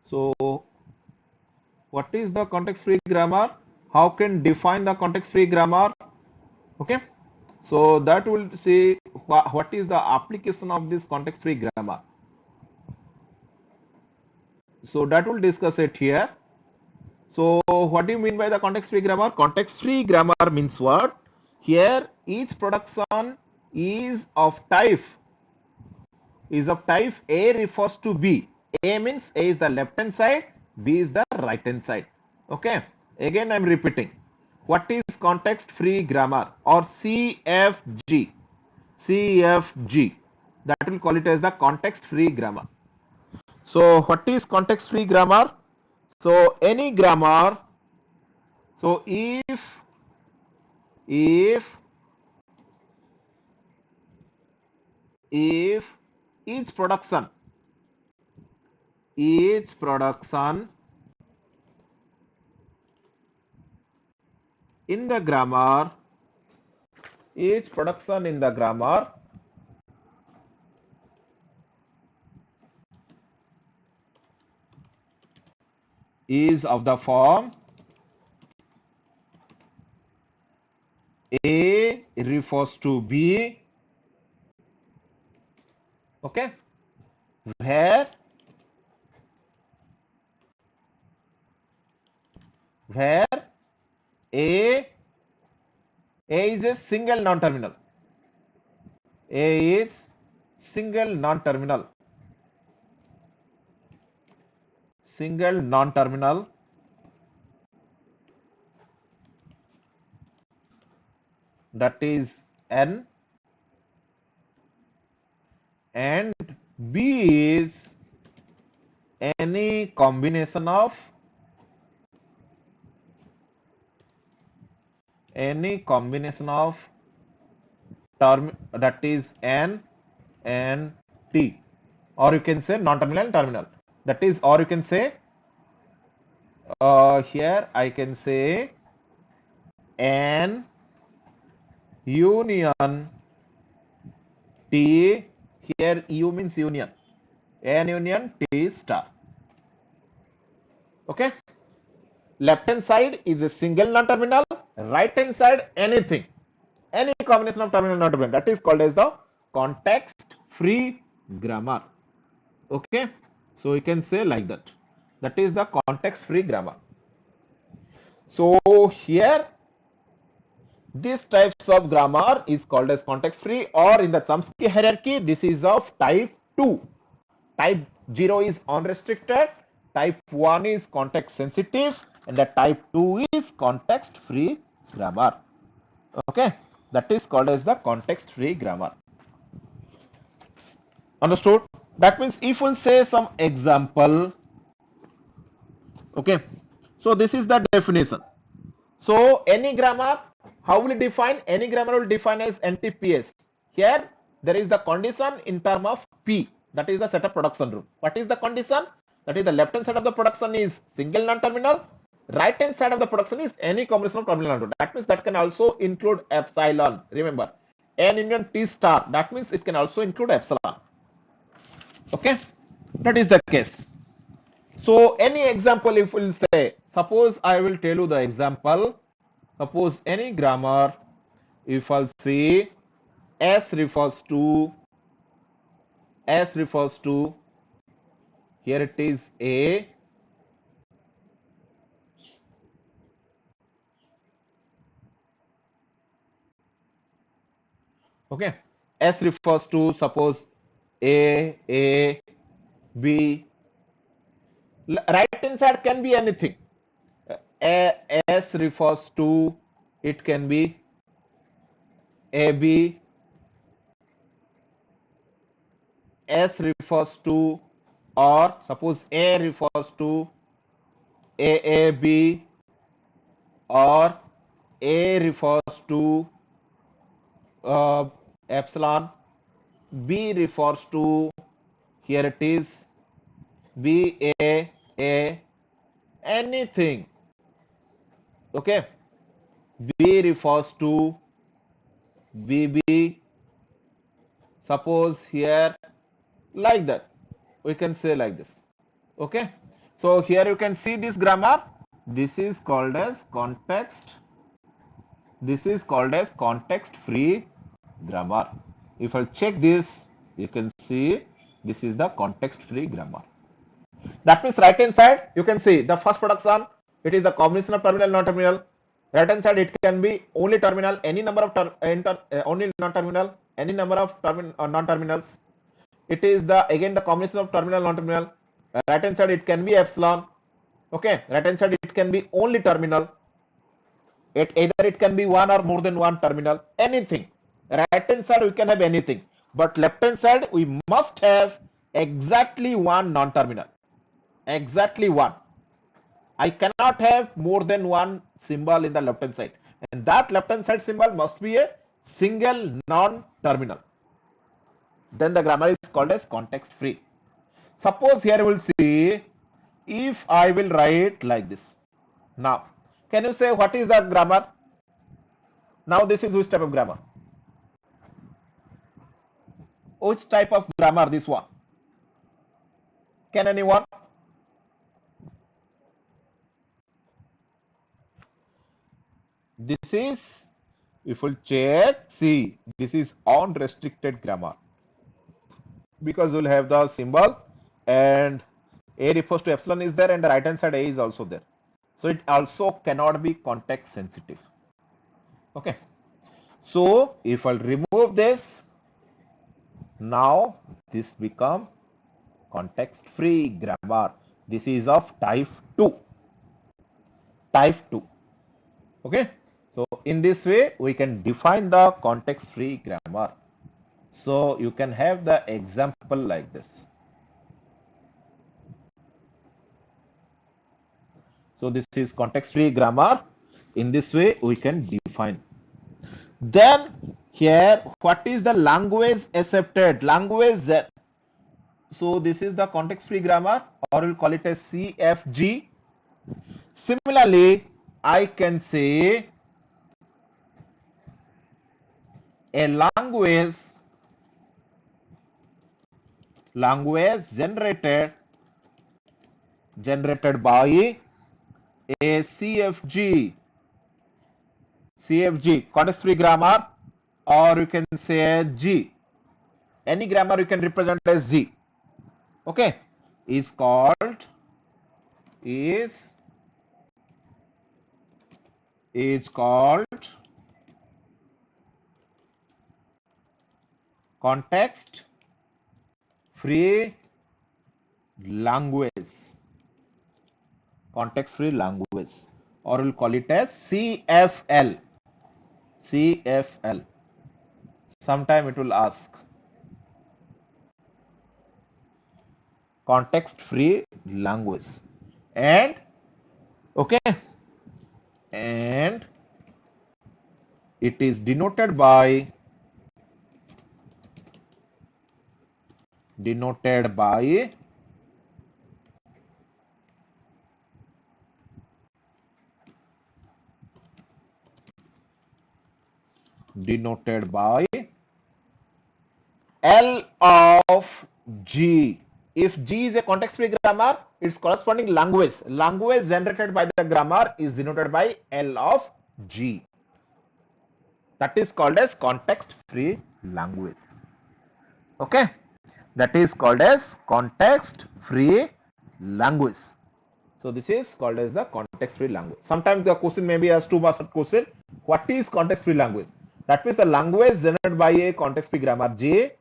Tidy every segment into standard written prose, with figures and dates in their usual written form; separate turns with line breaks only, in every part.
So what is the context-free grammar? How can define the context-free grammar? Okay. So that will say what is the application of this context-free grammar. So that will discuss it here. So what do you mean by the context-free grammar? Context-free grammar means what? Here each production is of type A refers to B. A means A is the left hand side, B is the right hand side. Okay. Again I am repeating. What is context-free grammar or CFG? CFG. That will call it as the context-free grammar. So what is context-free grammar? So any grammar. So if each production in the grammar is of the form A refers to B, okay, where A is a single non-terminal. A is single non-terminal. That is N, and B is any combination of term, that is N and T, or you can say non-terminal and terminal. That is, or you can say here I can say N union T. Here U means union. N union T star. Okay. Left hand side is a single non-terminal. Right hand side anything. Any combination of terminal and non-terminal. That is called as the context-free grammar. Okay. So you can say like that. That is the context-free grammar. So here these types of grammar is called as context-free, or in the Chomsky hierarchy, this is of type 2. Type 0 is unrestricted, type 1 is context sensitive, and the type 2 is context-free grammar. Okay, that is called as the context-free grammar. Understood? That means if we'll say some example, okay, so this is the definition. So any grammar, how will it define? Any grammar will define as NTPS. Here there is the condition in term of P, that is the setup production rule. What is the condition? That is the left hand side of the production is single non-terminal, right hand side of the production is any combination of terminal non-terminal. That means that can also include epsilon. Remember, N union T star, that means it can also include epsilon. Okay, that is the case. So any example, if we'll say, suppose I will tell you the example. Suppose any grammar, if I'll say S refers to, here it is A, okay, S refers to, suppose A, B, right hand side can be anything. S refers to, it can be AB, S refers to, or suppose A refers to AAB, or A refers to epsilon, B refers to, here it is BAA, anything. Okay, B refers to BB, suppose here, like that we can say like this. Okay, So here you can see this grammar. This is called as context. This is called as context-free grammar. If I check this, you can see this is the context-free grammar. That means right hand side, you can see the first production, it is the combination of terminal non-terminal. Right hand side, it can be only terminal, any number of only non-terminal, any number of non-terminals. It is the again the combination of terminal non-terminal. Right hand side, it can be epsilon. Okay, right hand side, it can be only terminal. Either it can be one or more than one terminal, anything. Right hand side we can have anything, but left hand side we must have exactly one non-terminal, exactly one. I cannot have more than one symbol in the left hand side, and that left hand side symbol must be a single non-terminal. Then the grammar is called as context free. Suppose here we will see, if I will write like this. Now can you say what is the grammar? Now this is which type of grammar? Which type of grammar this one? Can anyone? This is, if we'll check, see, this is unrestricted grammar, because we'll have the symbol and a refers to epsilon is there, and the right hand side a is also there. So it also cannot be context sensitive. Okay. So if I'll remove this, now this become context free grammar. This is of type 2. Type 2. Okay. So in this way we can define the context free grammar. So you can have the example like this. So this is context free grammar. In this way we can define. Then here, what is the language accepted? Language. So this is the context free grammar, or we'll call it as CFG. Similarly, I can say a language generated by a CFG context free grammar, or you can say G. Any grammar you can represent as G. Okay, is called context free language. Context free language, or we'll call it as CFL. CFL. Sometime it will ask. Context free language. And okay, and it is denoted by L of G. If G is a context free grammar, its corresponding language generated by the grammar is denoted by L of G. That is called as context free language. Okay, that is called as context free language. So this is called as the context free language. Sometimes the question may be asked to us question, what is context free language? That means the language generated by a context free grammar J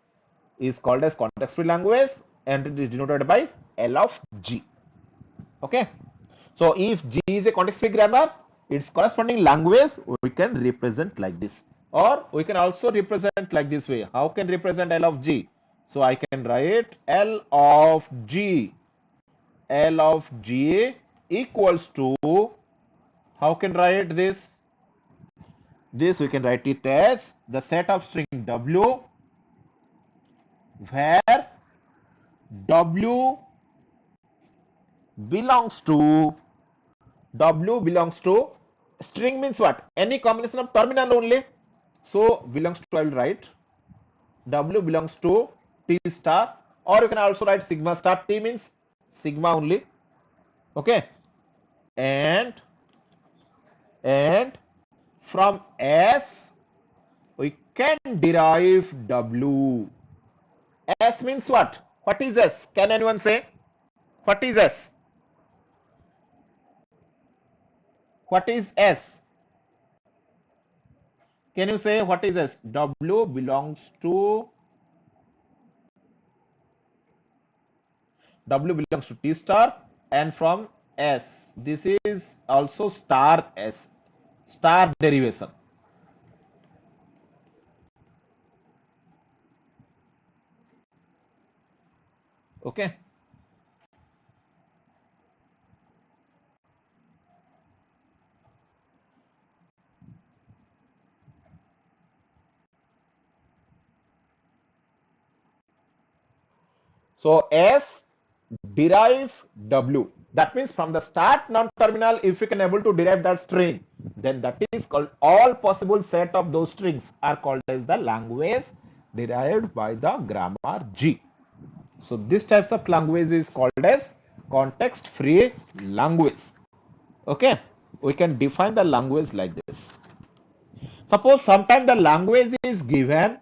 is called as context free language, and it is denoted by L of G. Okay. So if G is a context free grammar, its corresponding language we can represent like this, or we can also represent like this way. How can represent L of G? So I can write L of G equals to, how can write this? This we can write it as the set of string W, where W belongs to string means what? Any combination of terminal only. So belongs to, I will write W belongs to T star, or you can also write sigma star. T means sigma only. Okay, and from S we can derive W. S means what? What is S? Can anyone say? What is S? What is S? Can you say what is S? W belongs to T star, and from S this is also star S, star derivation. Okay. So S derive W. That means from the start non-terminal, if you can able to derive that string, then that is called, all possible set of those strings are called as the language derived by the grammar G. So this types of language is called as context-free language. Okay, we can define the language like this. Suppose sometime the language is given,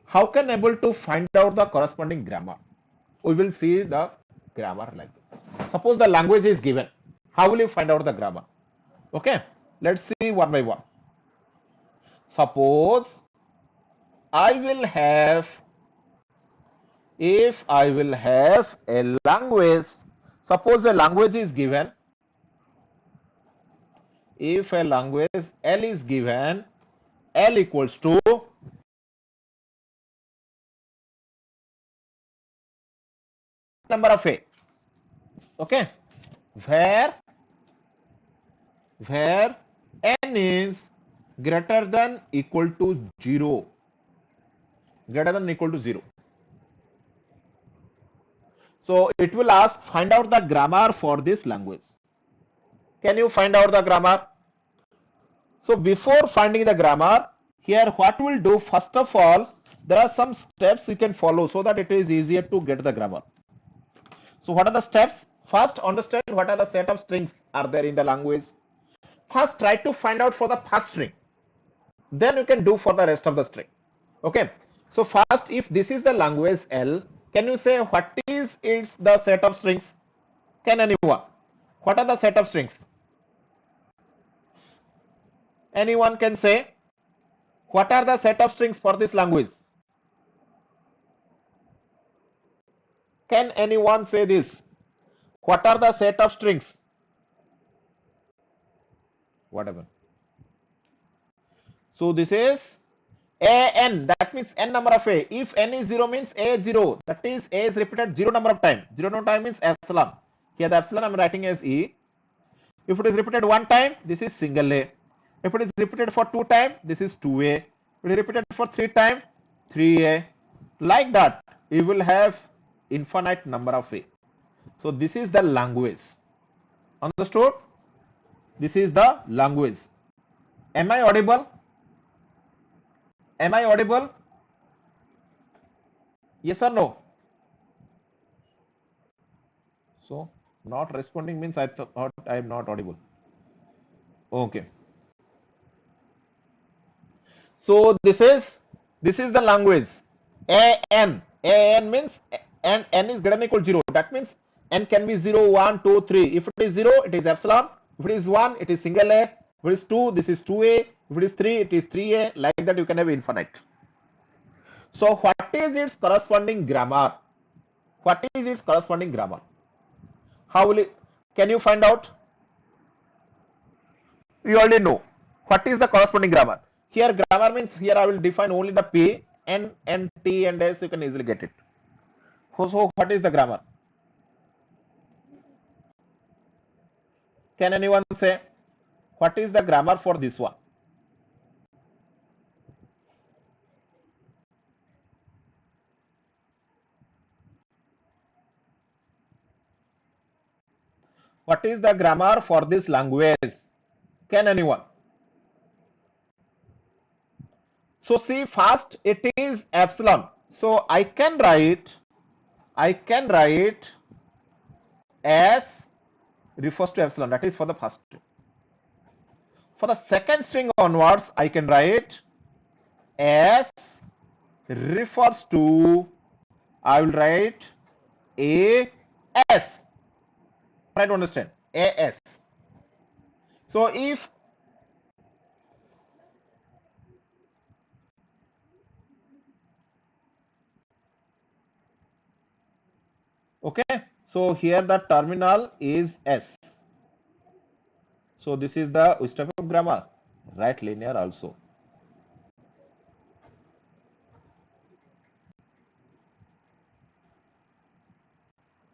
how can able to find out the corresponding grammar? We will see the grammar like this. Suppose the language is given, how will you find out the grammar? Okay, let's see one by one. Suppose I will have, if I will have a language, suppose a language is given, if a language L is given, L equals to number of A. Okay, where n is greater than equal to 0, greater than equal to 0. So it will ask find out the grammar for this language. Can you find out the grammar? So before finding the grammar, here what we'll do, first of all, there are some steps you can follow so that it is easier to get the grammar. So what are the steps? First, understand what are the set of strings are there in the language. First, try to find out for the first string. Then you can do for the rest of the string. Okay. So first, if this is the language L, can you say what is its the set of strings? Can anyone? What are the set of strings? Anyone can say what are the set of strings for this language? Can anyone say this? What are the set of strings? Whatever. So this is an, that means n number of a. If n is 0 means a is 0, that is a is repeated 0 number of time. 0 number of time means epsilon. Here the epsilon I am writing as e. If it is repeated one time, this is single a. If it is repeated for 2 times, this is 2a. If it is repeated for 3 times, 3a. Like that, you will have infinite number of a. So this is the language. Understood? This is the language. Am I audible? Am I audible? Yes or no? So not responding means I thought I am not audible. Okay. So this is the language. An means, and n is greater than or equal to 0. That means n can be 0, 1, 2, 3. If it is 0, it is epsilon. If it is 1, it is single a. If it is 2, this is 2a. If it is 3, it is 3a. Like that you can have infinite. So what is its corresponding grammar? What is its corresponding grammar? How will it, can you find out? You already know. What is the corresponding grammar? Here grammar means, here I will define only the P, N, T and S, you can easily get it. So what is the grammar? Can anyone say what is the grammar for this one? What is the grammar for this language? Can anyone? So see, first it is epsilon. So I can write S refers to epsilon. That is for the first string. For the second string onwards, I can write S refers to, I will write AS. Try to understand. AS. So if okay, so here the terminal is S. So this is the which type of grammar? Right linear also.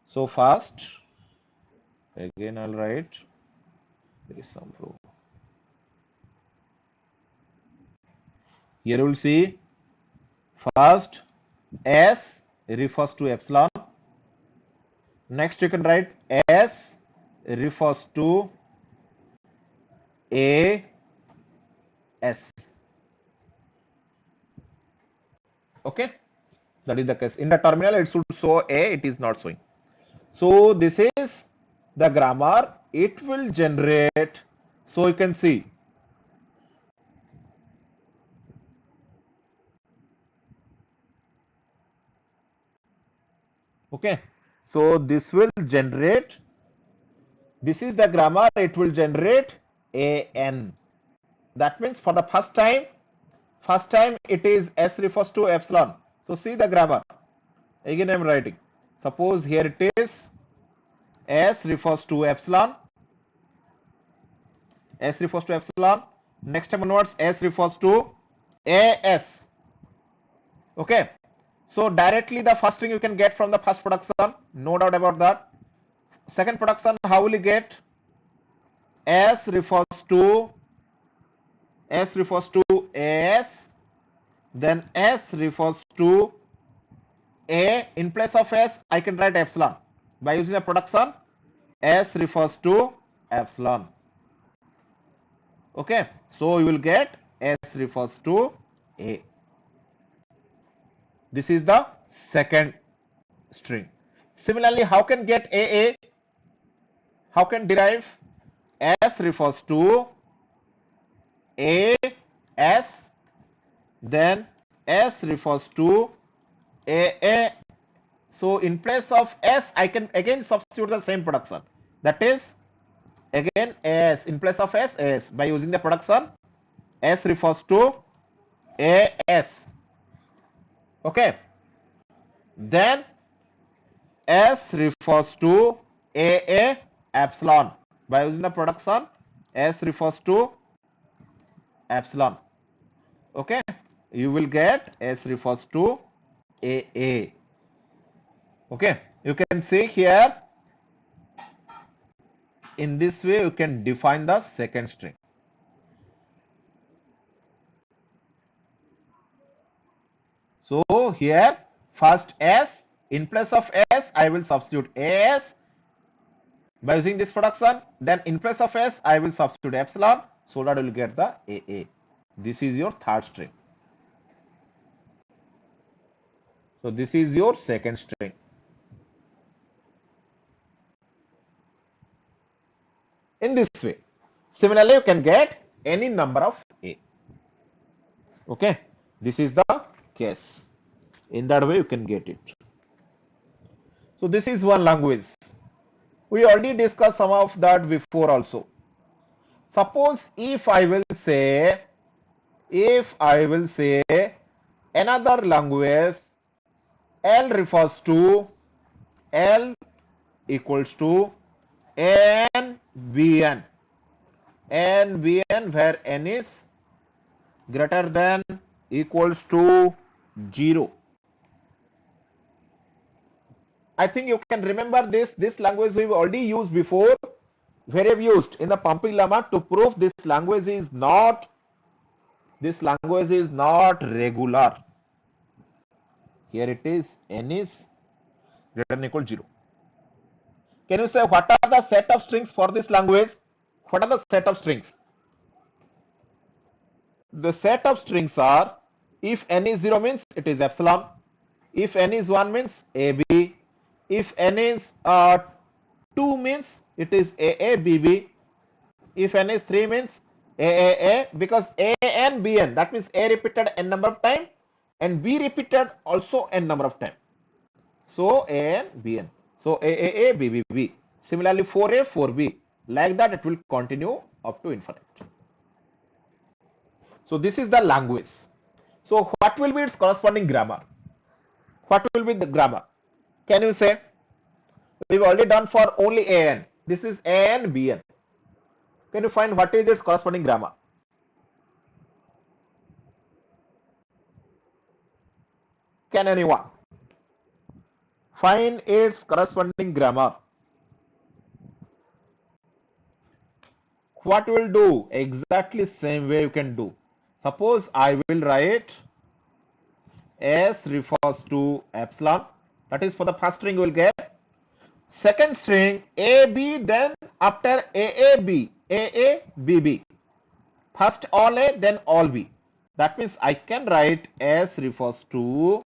So first, again I'll write, there is some problem. Here you will see first S refers to epsilon. Next you can write S refers to AS. Okay, that is the case. In the terminal it should show A, it is not showing. So this is the grammar. It will generate, so you can see okay, so this will generate, this is the grammar, it will generate an. That means for the first time it is S refers to epsilon. So see the grammar. Again I am writing. Suppose here it is S refers to epsilon. S refers to epsilon. Next time onwards S refers to AS. Okay. So directly the first string you can get from the first production. No doubt about that. Second production, how will you get? S refers to AS. Then S refers to A. In place of S, I can write epsilon. By using the production, S refers to epsilon. Okay, so you will get S refers to A. This is the second string. Similarly, how can get AA? How can derive? S refers to AS. Then S refers to AA. So in place of S, I can again substitute the same production. That is again S. In place of S, S. By using the production, S refers to AS. Okay. Then S refers to AA epsilon. By using the production, S refers to epsilon. Okay. You will get S refers to AA. Okay. You can see here, in this way you can define the second string. So here first S, in place of S I will substitute AS by using this production. Then in place of S I will substitute epsilon, so that you will get the AA. This is your third string. So this is your second string. In this way, similarly you can get any number of A. Okay, this is the case. In that way you can get it. So this is one language. We already discussed some of that before also. Suppose if I will say another language, L refers to, L equals to NBN, where n is greater than equals to 0. I think you can remember this language we've already used before, where we've used in the pumping lemma to prove this language is not regular. Here it is, n is greater than equal to 0. Can you say what are the set of strings for this language? What are the set of strings? The set of strings are, if n is 0 means it is epsilon, if n is 1 means AB, if n is 2 means it is AABB. If n is 3 means AAA, because A and BN, that means A repeated n number of time and B repeated also n number of time. So A and BN. So AAA, BBB. Similarly 4A, 4B. Like that it will continue up to infinite. So this is the language. So what will be its corresponding grammar? What will be the grammar? Can you say? We've already done for only AN. This is AN, BN. Can you find what is its corresponding grammar? Can anyone find its corresponding grammar? What will do? Exactly same way you can do. Suppose I will write S refers to epsilon. That is for the first string you will get. Second string AB, then after AAB, AABB. First all A, then all B. That means I can write S refers to,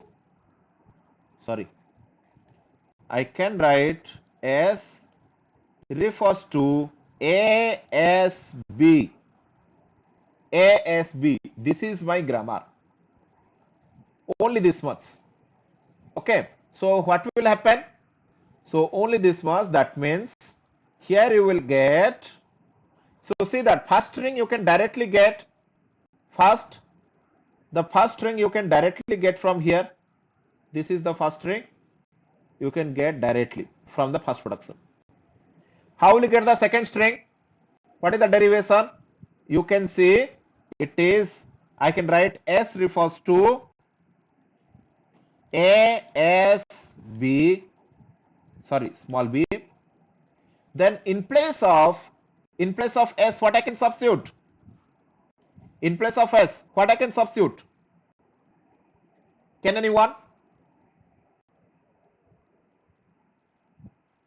I can write S refers to ASB. ASB. This is my grammar. Only this much. Okay. So what will happen? So only this much. That means here you will get. So see that first string you can directly get. The first string you can directly get from here. This is the first string. You can get directly from the first production. How will you get the second string? What is the derivation? You can see it is, I can write S refers to ASB, small b. Then in place of S, what I can substitute? In place of S, what I can substitute? Can anyone?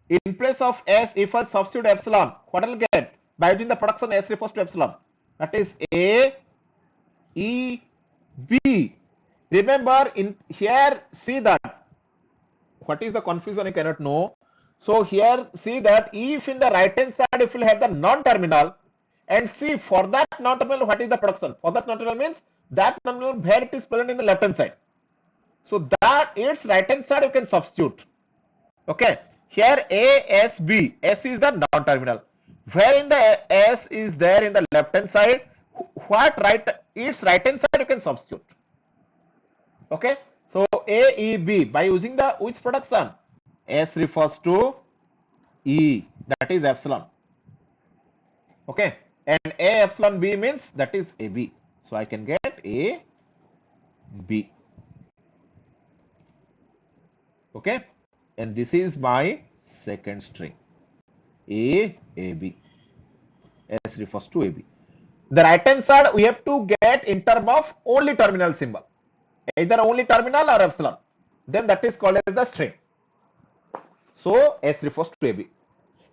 In place of S, if I substitute epsilon, what I'll get? By using the production, S refers to epsilon. That is A, E, B. Remember, in here, see that. What is the confusion? You cannot know. So here, see that if in the right hand side, if you have the non-terminal, and see for that non-terminal, what is the production? For that non-terminal means that non-terminal where it is present in the left hand side. So that its right hand side you can substitute. Okay. Here A, S, B. S is the non-terminal. Where in the S is there in the left hand side, its right hand side you can substitute. Okay. So A, E, B, by using the which production? S refers to E, that is epsilon. Okay. And A epsilon B means that is AB. So I can get A, B. Okay. And this is my second string. A, AB. S refers to AB. The right hand side we have to get in terms of only terminal symbol. Either only terminal or epsilon. Then that is called as the string. So S refers to AB.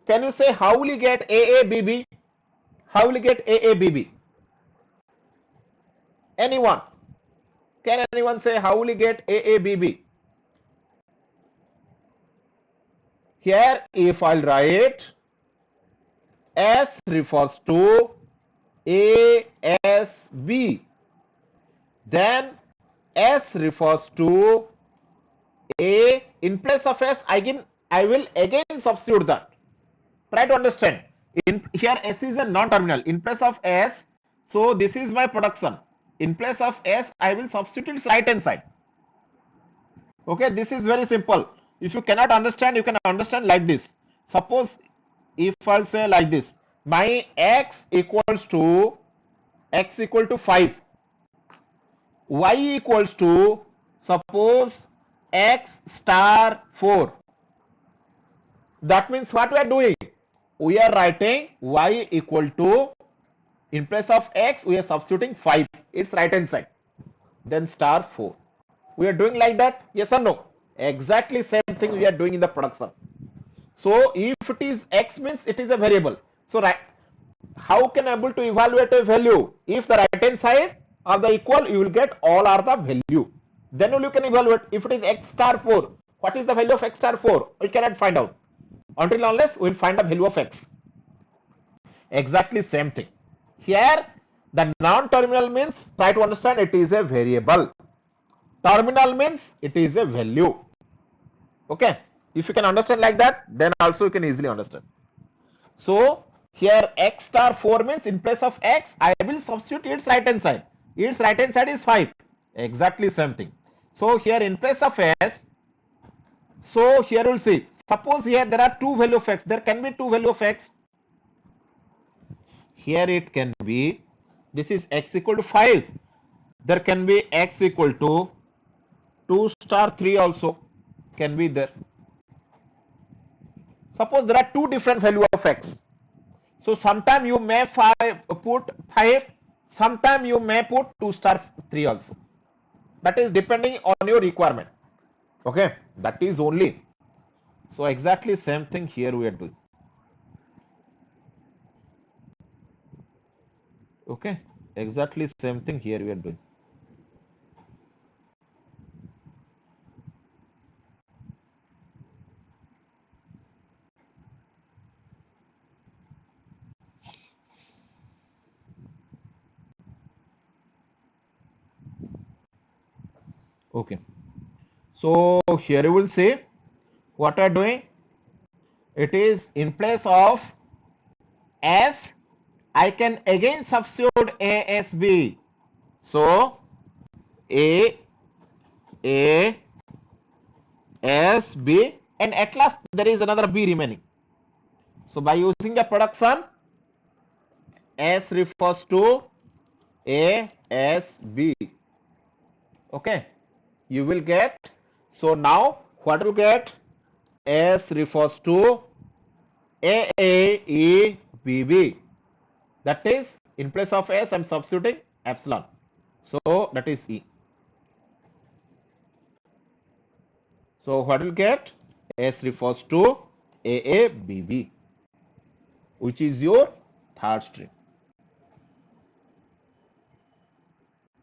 Can you say how will you get AABB? How will you get AABB? Anyone? Can anyone say how will you get AABB? Here if I'll write S refers to ASB, then S refers to A. In place of S, I will again substitute that. Try to understand. Here S is a non-terminal. In place of S, so this is my production. In place of S, I will substitute its right hand side. Okay, this is very simple. If you cannot understand, you can understand like this. Suppose if I'll say like this, my x equals to 5, y equals to suppose x star 4. That means what we are doing? We are writing y equal to, in place of x, we are substituting 5, its right hand side, then star 4. We are doing like that, yes or no? Exactly same thing we are doing in the production. So if it is x means it is a variable. So how can I able to evaluate a value? If the right hand side are the equal, you will get all are the value. Then only you can evaluate. If it is x star 4, what is the value of x star 4? We cannot find out. until unless we will find the value of x. Exactly same thing. Here the non-terminal means, try to understand, it is a variable. Terminal means it is a value. Okay, if you can understand like that, then also you can easily understand. So here x star 4 means in place of x I will substitute its right hand side. Its right hand side is 5. Exactly same thing. So here in place of s, so here we'll see, suppose here there are two value of x, there can be two value of x. Here it can be, this is x equal to 5, there can be x equal to 2 star 3 also can be there. Suppose there are two different value of x. So sometime you may put 5, sometime you may put 2 star 3 also. That is depending on your requirement. Okay, that is only. So exactly same thing here we are doing. Okay, exactly same thing here we are doing. Okay, so here you will say what are doing, it is in place of s I can again substitute a s b. So a s b, and at last there is another b remaining. So by using the product sum, s refers to a s b. Okay, you will get, so now what you get, s refers to a e b b. That is in place of s I am substituting epsilon, so that is e. So what will get, s refers to a b b, which is your third string.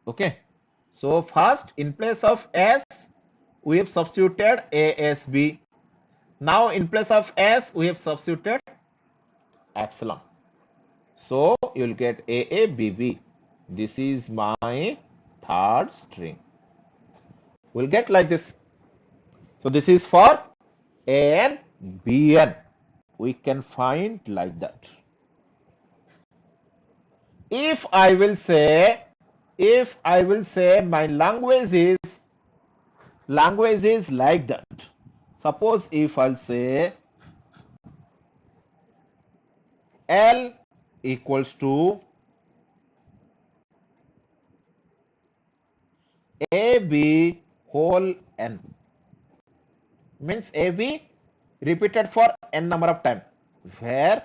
Okay, so first in place of s we have substituted ASB. Now in place of s we have substituted epsilon. So you will get AABB. This is my third string. We'll get like this. So this is for AN, BN. We can find like that. If I will say my language is like that. Suppose if I'll say L equals to AB whole n, means AB repeated for n number of time, where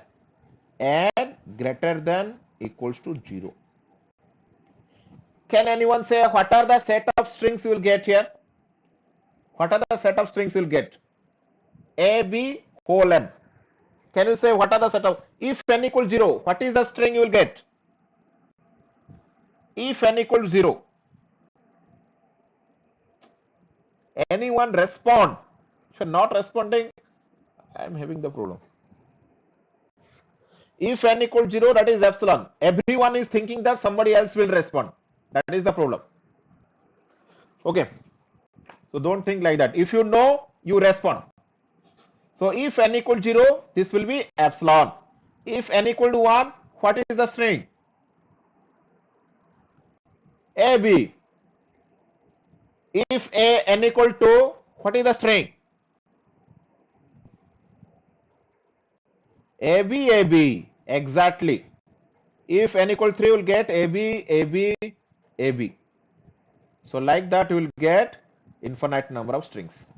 n greater than equals to 0. Can anyone say what are the set of strings you will get here? What are the set of strings you will get? AB whole n. Can you say what are the set of, if n equals 0, what is the string you will get? If n equals 0. Anyone respond? If you're not responding, I am having the problem. If n equals 0, that is epsilon. Everyone is thinking that somebody else will respond. That is the problem. Okay. So don't think like that. If you know, you respond. So if n equals 0, this will be epsilon. If n equal to 1, what is the string? AB. If n equal to, what is the string? AB, AB. Exactly. If n equal 3, you will get AB, AB, AB. So like that, you will get infinite number of strings.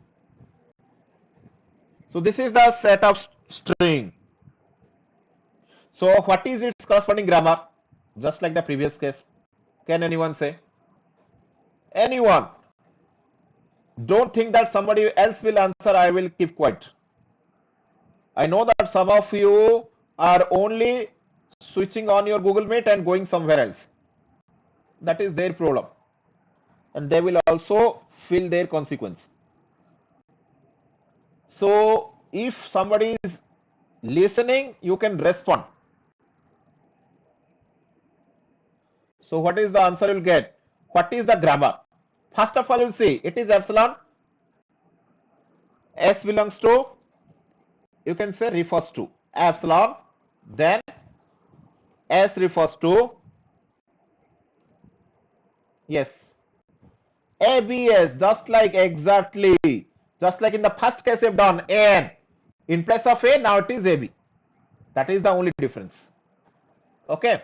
So this is the set of string. So what is its corresponding grammar? Just like the previous case. Can anyone say? Anyone? Don't think that somebody else will answer, I will keep quiet. I know that some of you are only switching on your Google Meet and going somewhere else. That is their problem. And they will also feel their consequence. So if somebody is listening, you can respond. So what is the answer you'll get? What is the grammar? First of all, you'll see it is epsilon. S belongs to, you can say, refers to epsilon. Then S refers to, yes, ABS, just like exactly, just like in the first case we've done AN. In place of A, now it is AB. That is the only difference. Okay.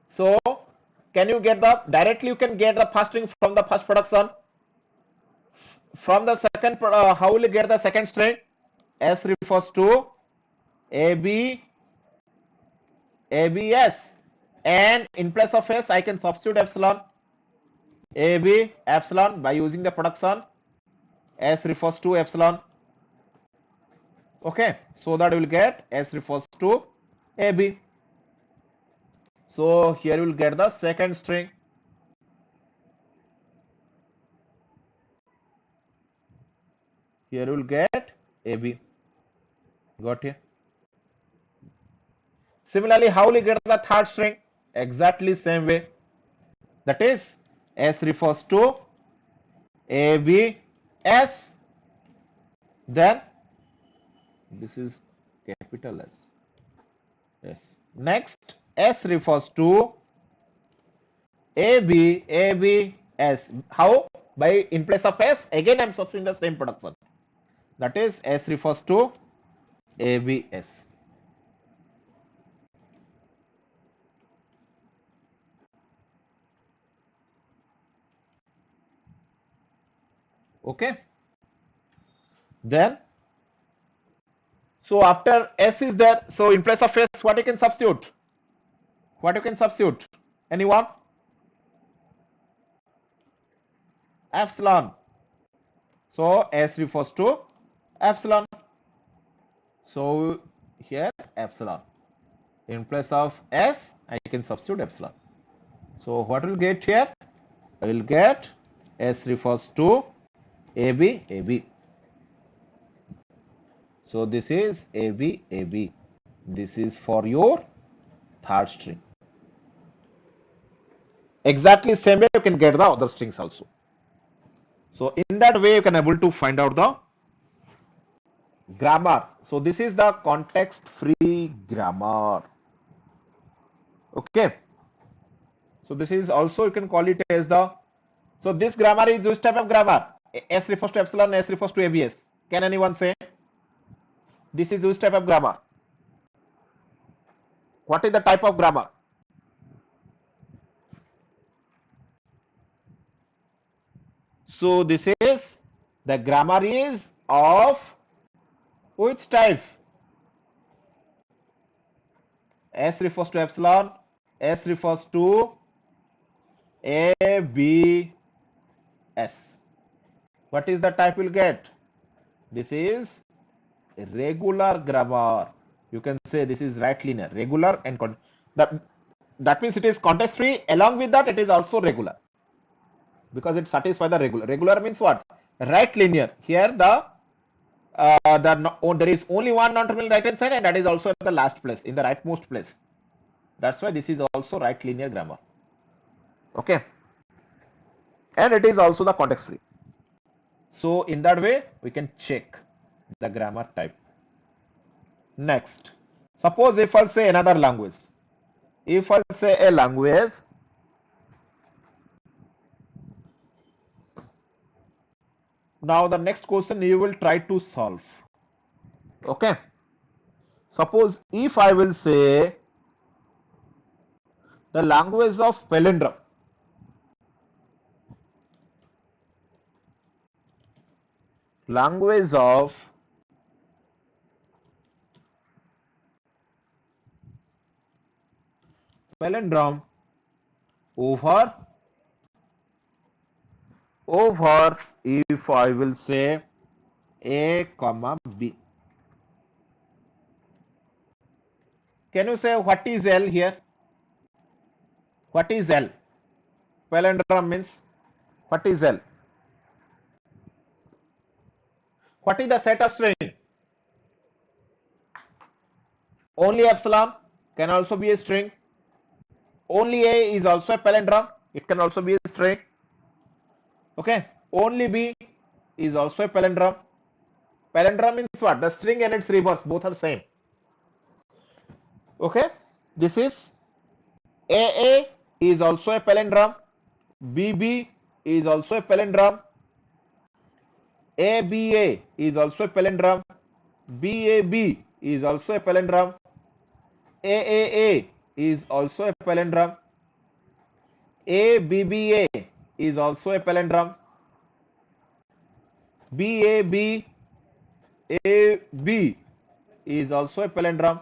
So can you get the, directly you can get the first string from the first production. From the second, how will you get the second string? S refers to AB, ABS. And in place of S, I can substitute epsilon. AB, epsilon by using the production. S refers to epsilon. Okay, so that we will get S refers to AB. So here you will get the second string. Here you will get AB. Got it? Similarly, how will you get the third string? Exactly same way. That is, S refers to ABS. Then this is capital S. Yes. Next, S refers to ABS. How? By in place of S, again I am substituting the same production. That is, S refers to ABS. Okay. Then, so after S is there, so in place of S, what you can substitute? What you can substitute? Anyone? Epsilon. So S refers to epsilon. So here epsilon. In place of S, I can substitute epsilon. So what will get here? I will get S refers to AB. So this is AB. This is for your third string. Exactly same way you can get the other strings also. So in that way you can able to find out the grammar. So this is the context-free grammar. Okay. So this is also, you can call it as the, so this grammar is which type of grammar? S refers to epsilon, S refers to ABS. Can anyone say? This is which type of grammar? What is the type of grammar? So this is, the grammar is of which type? S refers to epsilon, S refers to ABS. What is the type we'll get? This is regular grammar. You can say this is right linear, regular and that means it is context free. Along with that, it is also regular because it satisfies the regular. Regular means what? Right linear. Here there is only one non-terminal right hand side, and that is also at the last place, in the rightmost place. That's why this is also right linear grammar. Okay, and it is also the context free. So in that way we can check the grammar type. Next, suppose if I'll say another language, if I'll say a language, now the next question you will try to solve. Okay, suppose if I will say the language of palindrome, language of palindrome over if I will say A comma B. Can you say what is L here? What is L? Palindrome means what is L? What is the set of string? Only epsilon can also be a string. Only A is also a palindrome. It can also be a string. Okay. Only B is also a palindrome. Palindrome means what? The string and its reverse both are same. Okay. This is AA is also a palindrome. BB is also a palindrome. ABA is also a palindrome. BAB is also a palindrome. AAA is also a palindrome. ABBA is also a palindrome. BAB AB is also a palindrome.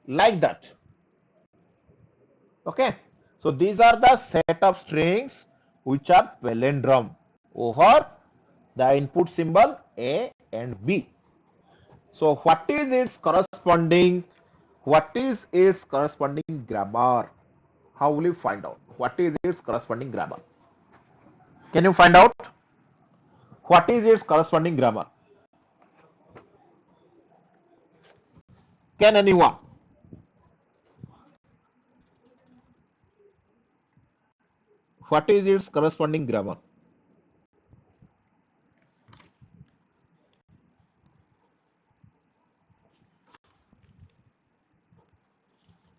Like that. Okay. So these are the set of strings which are palindrome over the input symbol A and B. So what is its corresponding grammar? How will you find out? What is its corresponding grammar? Can you find out? What is its corresponding grammar? Can anyone? What is its corresponding grammar?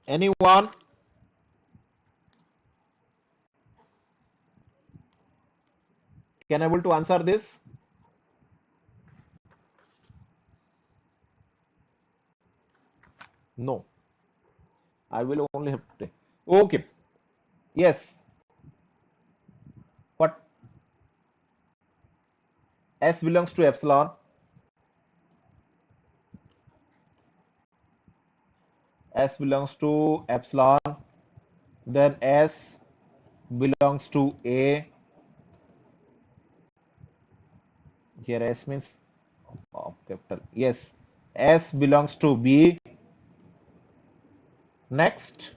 Anyone? Can able to answer this? No. I will only have to take. Okay. Yes. What? S belongs to epsilon. S belongs to epsilon. Then S belongs to A. Here S means capital. Yes. S belongs to B. Next.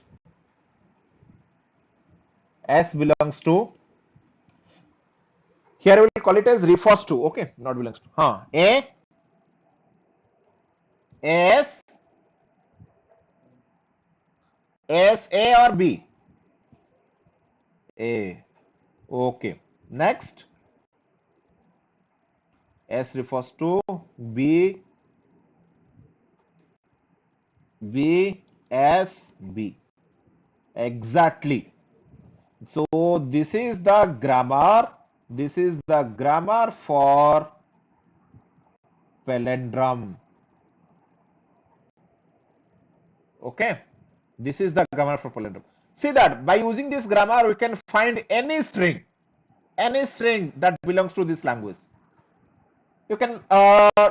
S belongs to. Here we will call it as refers to. Okay. Not belongs to. A. S. S A or B? A. Okay. Next. S refers to B. B S B. Exactly. So this is the grammar. This is the grammar for palindrome. Okay. This is the grammar for palindrome. See that by using this grammar we can find any string that belongs to this language. You can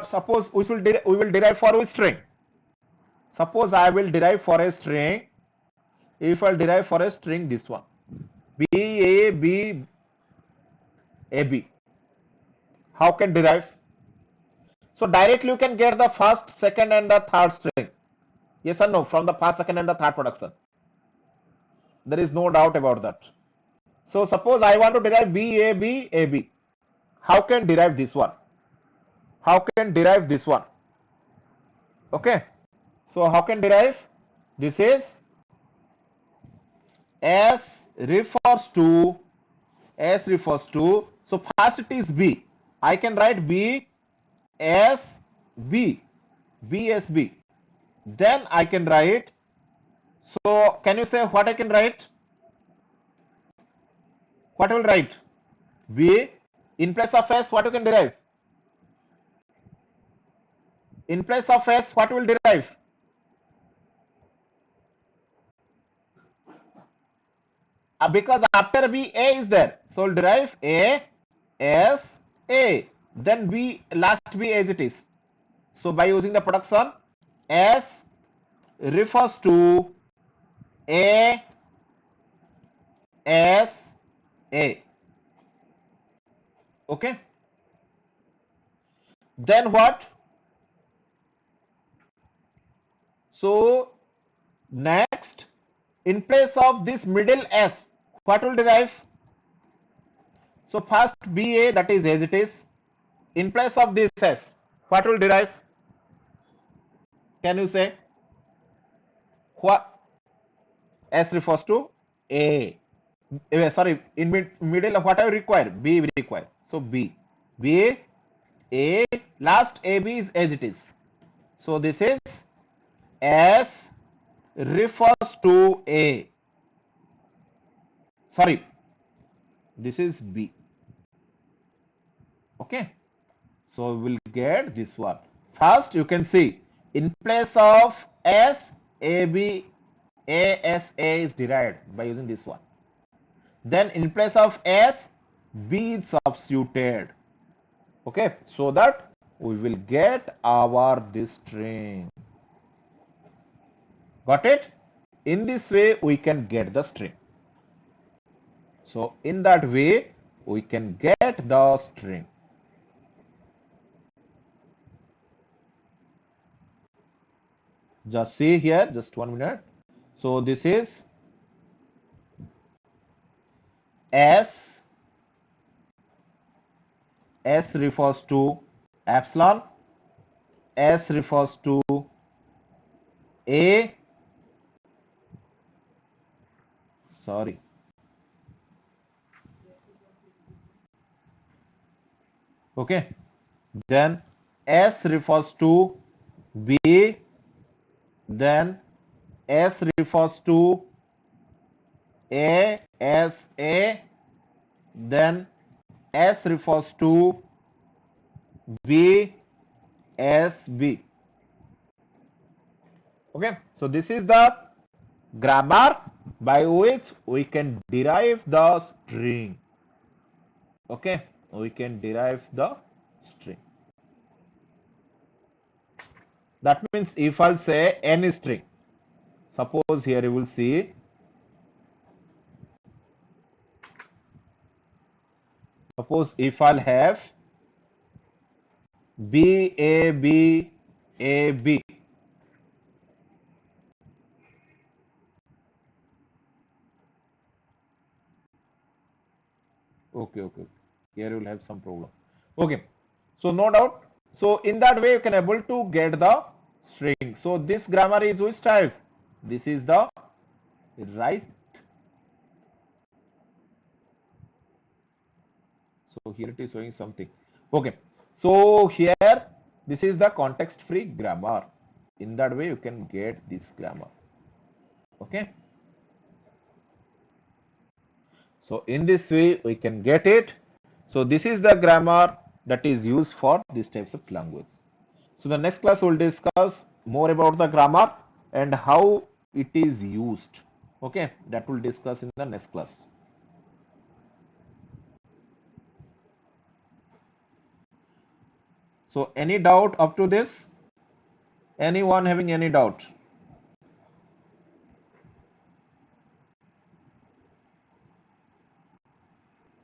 suppose we will derive for which string? Suppose I will derive for a string. If I'll derive for a string this one, B A B A B. How can derive? So directly you can get the first, second, and the third string. Yes or no? From the first, second, and the third production. There is no doubt about that. So suppose I want to derive B A B A B. How can derive this one? How can derive this one? Okay. So how can derive? This is S refers to. So first it is B. I can write B S B. B S B. Then I can write. So can you say what I can write? What I will write? B. In place of S, what you can derive? In place of S, what will derive? Because after B, A is there. So we'll derive A, S, A. Then B, last B as it is. So by using the production, S refers to A, S, A. Okay. Then what? So next, in place of this middle S, what will derive? So first BA, that is as it is. In place of this S, what will derive? Can you say what? S refers to A. Sorry, in middle of what I require? B we require. So B. B, A, last AB is as it is. So this is S refers to A. Sorry, this is B. Okay. So we will get this one. First, you can see in place of S, AB, ASA is derived by using this one. Then in place of S, B is substituted. Okay, so that we will get our this string. Got it? In this way, we can get the string. So in that way, we can get the string. Just see here, just 1 minute. So this is S. S refers to epsilon. S refers to A. Sorry. Okay. Then S refers to B. Then S refers to A, S, A. Then S refers to B, S, B. Okay. So this is the grammar by which we can derive the string. Okay. We can derive the string. That means if I'll say any string, suppose here you will see suppose if I'll have B A B A B. Okay. Here you will have some problem. Okay. So no doubt. So in that way you can able to get the string. So this grammar is which type? This is the right. So here it is showing something. Okay. So here this is the context free grammar. In that way you can get this grammar. Okay. So in this way we can get it. So this is the grammar that is used for these types of language. So the next class will discuss more about the grammar and how it is used. Okay, that will discuss in the next class. So any doubt up to this? Anyone having any doubt?